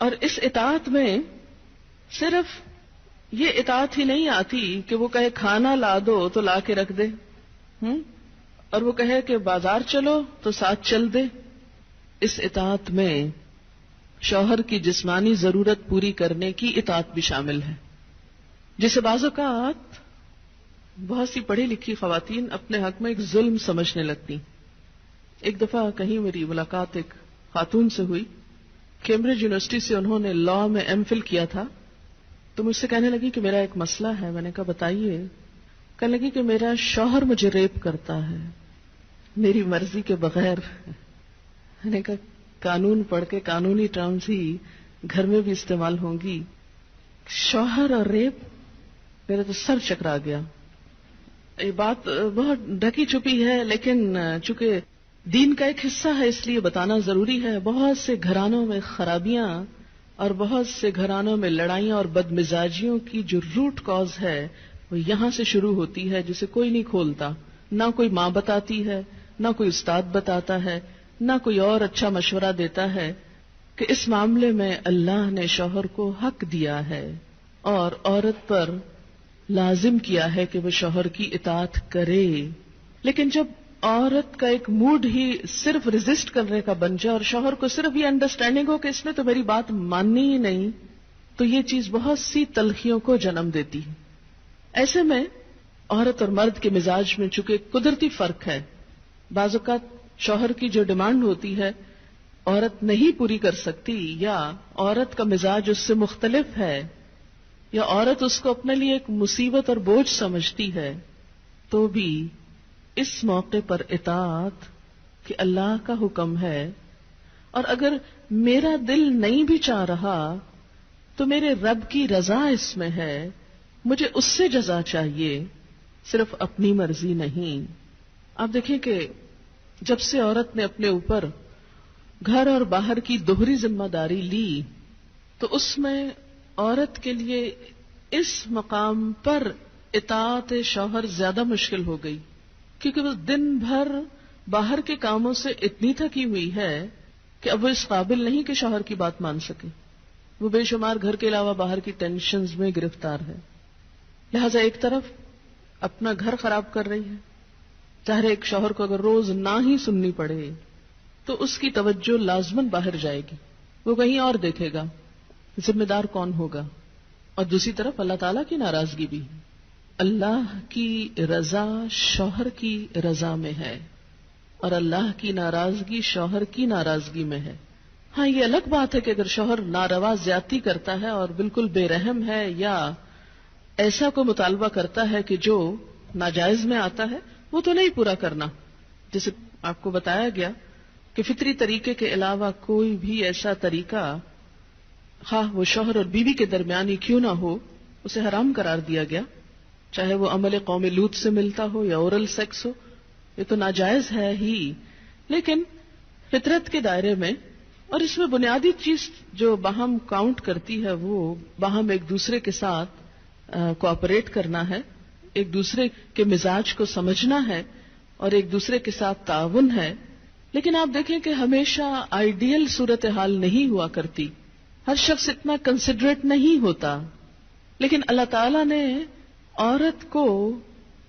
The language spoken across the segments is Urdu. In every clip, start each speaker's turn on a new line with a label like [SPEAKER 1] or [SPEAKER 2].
[SPEAKER 1] اور اس اطاعت میں صرف یہ اطاعت ہی نہیں آتی کہ وہ کہے کھانا لا دو تو لا کے رکھ دے، اور وہ کہے کہ بازار چلو تو ساتھ چل دے. اس اطاعت میں شوہر کی جسمانی ضرورت پوری کرنے کی اطاعت بھی شامل ہے، جسے بعض اوقات بہت سی پڑھی لکھی خواتین اپنے حق میں ایک ظلم سمجھنے لگتی. ایک دفعہ کہیں میری ملاقات ایک خاتون سے ہوئی، کیمبرج یونیورسٹی سے انہوں نے لاء میں ایم فل کیا تھا. تو مجھ سے کہنے لگی کہ میرا ایک مسئلہ ہے. میں نے کہا بتائیے. کہنے لگی کہ میرا شوہر مجھے ریپ کرتا ہے میری مرضی کے بغیر. میں نے کہا قانون پڑھ کے قانونی ٹرمز ہی گھر میں بھی استعمال ہوں گی. شوہر اور ریپ، میرا تو سر چکرا گیا. یہ بات بہت ڈھکی چھپی ہے لیکن چونکہ دین کا ایک حصہ ہے اس لیے بتانا ضروری ہے. بہت سے گھرانوں میں خرابیاں اور بہت سے گھرانوں میں لڑائیاں اور بدمزاجیوں کی جو روٹ کاز ہے وہ یہاں سے شروع ہوتی ہے، جسے کوئی نہیں کھولتا. نہ کوئی ماں بتاتی ہے، نہ کوئی استاد بتاتا ہے، نہ کوئی اور اچھا مشورہ دیتا ہے کہ اس معاملے میں اللہ نے شوہر کو حق دیا ہے اور عورت پر لازم کیا ہے کہ وہ شوہر کی اطاعت کرے. لیکن جب عورت کا ایک موڈ ہی صرف ریزسٹ کرنے کا بن جائے اور شوہر کو صرف یہ انڈرسٹینڈنگ ہو کہ اس نے تو میری بات ماننی ہی نہیں، تو یہ چیز بہت سی تلخیوں کو جنم دیتی ہے. ایسے میں عورت اور مرد کے مزاج میں چونکہ قدرتی فرق ہے، بعض اوقات شوہر کی جو ڈیمانڈ ہوتی ہے عورت نہیں پوری کر سکتی، یا عورت کا مزاج اس سے مختلف ہے، یا عورت اس کو اپنے لیے ایک مصیبت اور بوجھ سمجھتی ہے، تو بھی اس موقع پر اطاعت کہ اللہ کا حکم ہے، اور اگر میرا دل نہیں بھی چاہ رہا تو میرے رب کی رضا اس میں ہے، مجھے اس سے جزا چاہیے، صرف اپنی مرضی نہیں. آپ دیکھیں کہ جب سے عورت نے اپنے اوپر گھر اور باہر کی دوہری ذمہ داری لی تو اس میں عورت کے لیے اس مقام پر اطاعت شوہر زیادہ مشکل ہو گئی، کیونکہ وہ دن بھر باہر کے کاموں سے اتنی تھکی ہوئی ہے کہ اب وہ اس قابل نہیں کہ شوہر کی بات مان سکے. وہ بے شمار گھر کے علاوہ باہر کی ٹینشنز میں گرفتار ہے. لہذا ایک طرف اپنا گھر خراب کر رہی ہے، ظاہر ایک شوہر کو اگر روز نہ ہی سننی پڑے تو اس کی توجہ لازماً باہر جائے گی، وہ کہیں اور دیکھے گا، ذمہ دار کون ہوگا. اور دوسری طرف اللہ تعالیٰ کی ناراضگی بھی. اللہ کی رضا شوہر کی رضا میں ہے اور اللہ کی ناراضگی شوہر کی ناراضگی میں ہے. ہاں یہ الگ بات ہے کہ اگر شوہر ناروا زیادتی کرتا ہے اور بالکل بے رحم ہے یا ایسا کو مطالبہ کرتا ہے کہ جو ناجائز میں آتا ہے، وہ تو نہیں پورا کرنا. جیسے آپ کو بتایا گیا کہ فطری طریقے کے علاوہ کوئی بھی ایسا طریقہ خواہ وہ شوہر اور بیوی کے درمیان ہی کیوں نہ ہو اسے حرام قرار دیا گیا، چاہے وہ عمل قوم لوط سے ملتا ہو یا اورل سیکس ہو، یہ تو ناجائز ہے ہی. لیکن فطرت کے دائرے میں، اور اس میں بنیادی چیز جو باہم کاؤنٹ کرتی ہے وہ باہم ایک دوسرے کے ساتھ کوآپریٹ کرنا ہے، ایک دوسرے کے مزاج کو سمجھنا ہے اور ایک دوسرے کے ساتھ تعاون ہے. لیکن آپ دیکھیں کہ ہمیشہ آئیڈیل صورتحال نہیں ہوا کرتی، ہر شخص اتنا کنسیڈریٹ نہیں ہوتا. لیکن اللہ تعالیٰ نے عورت کو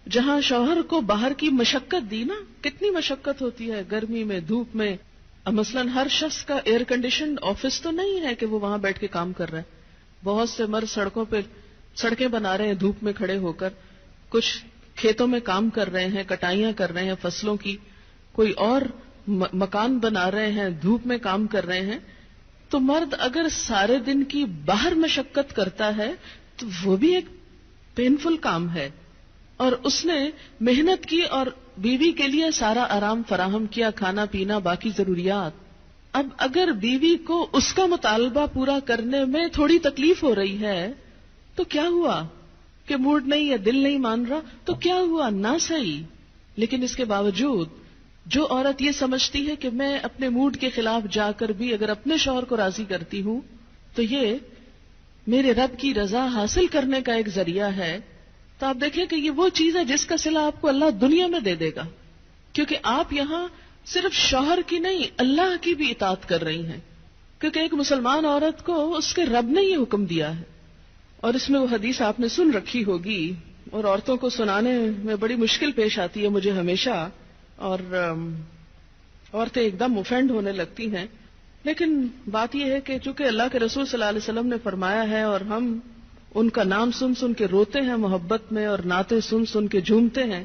[SPEAKER 1] جہاں شوہر کو باہر کی مشقت دی نا، کتنی مشقت ہوتی ہے گرمی میں، دھوپ میں. مثلاً ہر شخص کا ایئر کنڈیشنڈ آفس تو نہیں ہے کہ وہ وہاں بیٹھ کے کام کر رہا ہے. بہت سے مرد سڑکوں پہ سڑکیں بنا رہے ہیں دھوپ میں کھڑے ہو کر، کچھ کھیتوں میں کام کر رہے ہیں، کٹائیاں کر رہے ہیں فصلوں کی، کوئی اور مکان بنا رہے ہیں، دھوپ میں کام کر رہے ہیں. تو مرد اگر سارے دن کی باہر مشقت کرتا ہے تو وہ بھی ایک پینفل کام ہے، اور اس نے محنت کی اور بیوی کے لیے سارا آرام فراہم کیا، کھانا پینا باقی ضروریات. اب اگر بیوی کو اس کا مطالبہ پورا کرنے میں تھوڑی تکلیف ہو رہی ہے تو کیا ہوا کہ موڈ نہیں یا دل نہیں مان رہا تو کیا ہوا، نہ صحیح. لیکن اس کے باوجود جو عورت یہ سمجھتی ہے کہ میں اپنے موڈ کے خلاف جا کر بھی اگر اپنے شوہر کو راضی کرتی ہوں تو یہ میرے رب کی رضا حاصل کرنے کا ایک ذریعہ ہے، تو آپ دیکھیں کہ یہ وہ چیز ہے جس کا صلہ آپ کو اللہ دنیا میں دے دے گا، کیونکہ آپ یہاں صرف شوہر کی نہیں اللہ کی بھی اطاعت کر رہی ہیں. کیونکہ ایک مسلمان عورت کو اس کے رب نے یہ حکم دیا ہے. اور اس میں وہ حدیث آپ نے سن رکھی ہوگی اور عورتوں کو سنانے میں بڑی مشکل پیش آتی ہے مجھے ہمیشہ، اور عورتیں ایک دم اوفینڈ ہونے لگتی ہیں. لیکن بات یہ ہے کہ چونکہ اللہ کے رسول صلی اللہ علیہ وسلم نے فرمایا ہے اور ہم ان کا نام سن سن کے روتے ہیں محبت میں اور نعتیں سن سن کے جھومتے ہیں،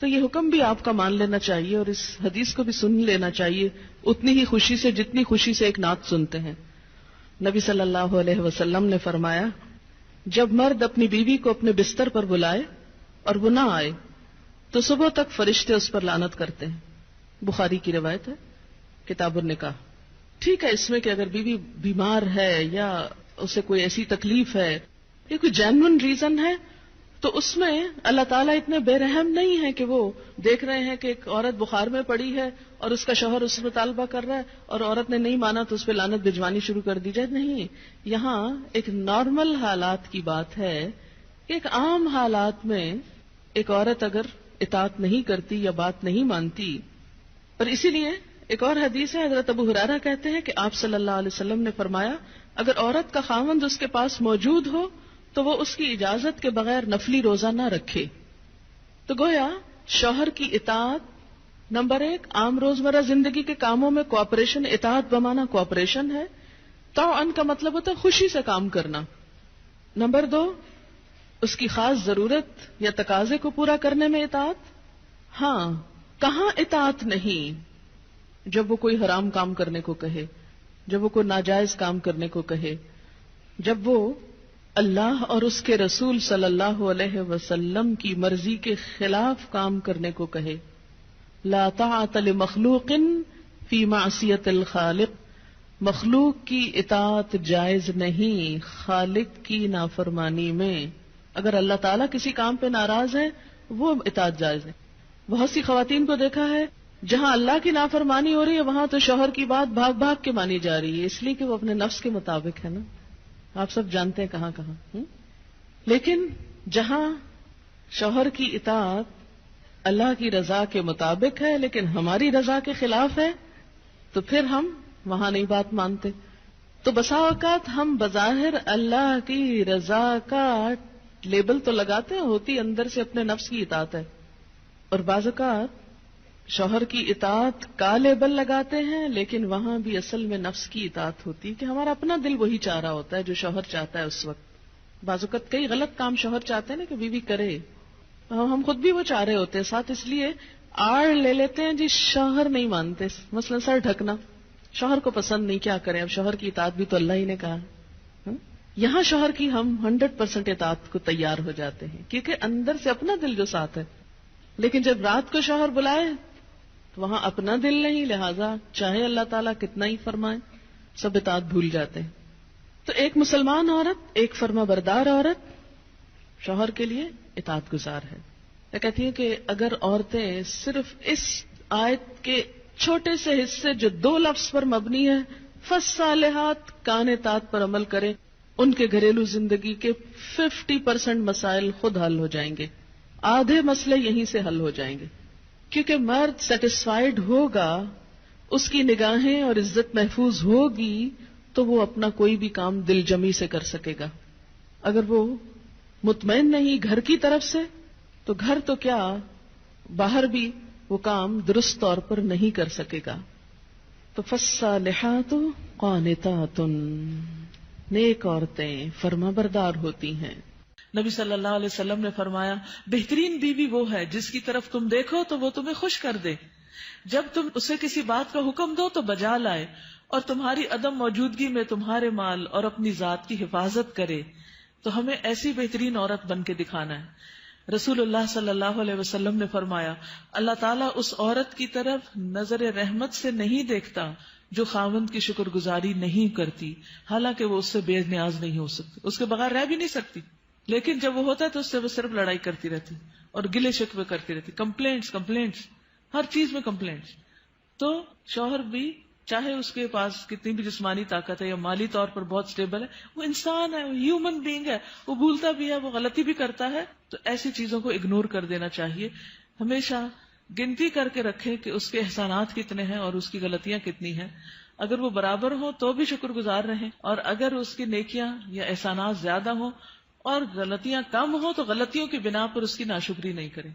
[SPEAKER 1] تو یہ حکم بھی آپ کا مان لینا چاہیے اور اس حدیث کو بھی سن لینا چاہیے اتنی ہی خوشی سے جتنی خوشی سے ایک نعت سنتے ہیں. نبی صلی اللہ علیہ وسلم نے فرمایا جب مرد اپنی بیوی کو اپنے بستر پر بلائے اور وہ نہ آئے تو صبح تک فرشتے اس پر لعنت کرتے ہیں. بخاری کی روایت ہے کتاب النکاح. ٹھیک ہے اس میں کہ اگر بیوی بیمار ہے یا اسے کوئی ایسی تکلیف ہے یا کوئی جینون ریزن ہے تو اس میں اللہ تعالیٰ اتنے بے رحم نہیں ہے کہ وہ دیکھ رہے ہیں کہ ایک عورت بخار میں پڑی ہے اور اس کا شوہر اس سے مطالبہ کر رہا ہے اور عورت نے نہیں مانا تو اس پہ لعنت بھجوانی شروع کر دی جائے. نہیں، یہاں ایک نارمل حالات کی بات ہے کہ ایک عام حالات میں ایک عورت اگر اطاعت نہیں کرتی یا بات نہیں مانتی. اور اسی لیے ایک اور حدیث ہے، حضرت ابو ہریرہ کہتے ہیں کہ آپ صلی اللہ علیہ وسلم نے فرمایا اگر عورت کا خاوند اس کے پاس موجود ہو تو وہ اس کی اجازت کے بغیر نفلی روزہ نہ رکھے. تو گویا شوہر کی اطاعت نمبر 1 عام روزمرہ زندگی کے کاموں میں کوآپریشن، اطاعت بمانا کوآپریشن ہے. طوعاً کا مطلب ہوتا ہے خوشی سے کام کرنا. نمبر 2 اس کی خاص ضرورت یا تقاضے کو پورا کرنے میں اطاعت. ہاں کہاں اطاعت نہیں؟ جب وہ کوئی حرام کام کرنے کو کہے، جب وہ کوئی ناجائز کام کرنے کو کہے، جب وہ اللہ اور اس کے رسول صلی اللہ علیہ وسلم کی مرضی کے خلاف کام کرنے کو کہے. لا طاعت لمخلوق فی معصیت الخالق. مخلوق کی اطاعت جائز نہیں خالق کی نافرمانی میں. اگر اللہ تعالیٰ کسی کام پہ ناراض ہے وہ اطاعت جائز ہے. بہت سی خواتین کو دیکھا ہے جہاں اللہ کی نافرمانی ہو رہی ہے وہاں تو شوہر کی بات بھاگ بھاگ کے مانی جا رہی ہے، اس لیے کہ وہ اپنے نفس کے مطابق ہے نا. آپ سب جانتے ہیں کہاں کہاں. لیکن جہاں شوہر کی اطاعت اللہ کی رضا کے مطابق ہے لیکن ہماری رضا کے خلاف ہے تو پھر ہم وہاں نہیں بات مانتے. تو بسا اوقات ہم بظاہر اللہ کی رضا کا لیبل تو لگاتے ہیں، ہوتی اندر سے اپنے نفس کی اطاعت ہے. اور بعض اوقات شوہر کی اطاعت کا لیبل لگاتے ہیں لیکن وہاں بھی اصل میں نفس کی اطاعت ہوتی ہے کہ ہمارا اپنا دل وہی چاہ رہا ہوتا ہے جو شوہر چاہتا ہے اس وقت. بعض اوقات کئی غلط کام شوہر چاہتے ہیں نا کہ بیوی کرے، ہم خود بھی وہ چاہ رہے ہوتے ہیں ساتھ، اس لیے آڑ لے لیتے ہیں جی شوہر نہیں مانتے. مثلا سر ڈھکنا شوہر کو پسند نہیں، کیا کریں اب شوہر کی اطاعت بھی تو اللہ ہی نے کہا. یہاں شوہر کی ہم 100% اطاعت کو تیار ہو جاتے ہیں کیونکہ اندر سے اپنا دل جو ساتھ ہے. لیکن جب رات کو شوہر بلائے تو وہاں اپنا دل نہیں، لہذا چاہے اللہ تعالیٰ کتنا ہی فرمائے سب اطاعت بھول جاتے ہیں. تو ایک مسلمان عورت، ایک فرما بردار عورت شوہر کے لیے اطاعت گزار ہے. میں کہتی ہوں کہ اگر عورتیں صرف اس آیت کے چھوٹے سے حصے جو 2 لفظ پر مبنی ہے فالصالحات قانتات پر عمل کریں، ان کے گھریلو زندگی کے 50% مسائل خود حل ہو جائیں گے. آدھے مسئلے یہیں سے حل ہو جائیں گے کیونکہ مرد سیٹسفائیڈ ہوگا، اس کی نگاہیں اور عزت محفوظ ہوگی تو وہ اپنا کوئی بھی کام دل جمی سے کر سکے گا. اگر وہ مطمئن نہیں گھر کی طرف سے تو گھر تو کیا باہر بھی وہ کام درست طور پر نہیں کر سکے گا. تو فالصالحات قانتات، نیک عورتیں فرما بردار ہوتی ہیں.
[SPEAKER 2] نبی صلی اللہ علیہ وسلم نے فرمایا بہترین بیوی وہ ہے جس کی طرف تم دیکھو تو وہ تمہیں خوش کر دے، جب تم اسے کسی بات کا حکم دو تو بجا لائے، اور تمہاری عدم موجودگی میں تمہارے مال اور اپنی ذات کی حفاظت کرے. تو ہمیں ایسی بہترین عورت بن کے دکھانا ہے. رسول اللہ صلی اللہ علیہ وسلم نے فرمایا اللہ تعالیٰ اس عورت کی طرف نظر رحمت سے نہیں دیکھتا جو خاوند کی شکر گزاری نہیں کرتی، حالانکہ وہ اس سے بے نیاز نہیں ہو سکتی، اس کے بغیر رہ بھی نہیں سکتی، لیکن جب وہ ہوتا ہے تو اس سے وہ صرف لڑائی کرتی رہتی اور گلے شکوے کرتی رہتی، کمپلینٹس ہر چیز میں کمپلینٹس. تو شوہر بھی چاہے اس کے پاس کتنی بھی جسمانی طاقت ہے یا مالی طور پر بہت سٹیبل ہے، وہ انسان ہے، ہیومن بینگ ہے، وہ بھولتا بھی ہے، وہ غلطی بھی کرتا ہے. تو ایسی چیزوں کو اگنور کر دینا چاہیے. ہمیشہ گنتی کر کے رکھے کہ اس کے احسانات کتنے ہیں اور اس کی غلطیاں کتنی ہیں. اگر وہ برابر ہو تو بھی شکر گزار رہیں، اور اگر اس کی نیکیاں یا احسانات زیادہ ہوں اور غلطیاں کم ہوں تو غلطیوں کی بنا پر اس کی ناشکری نہیں کریں.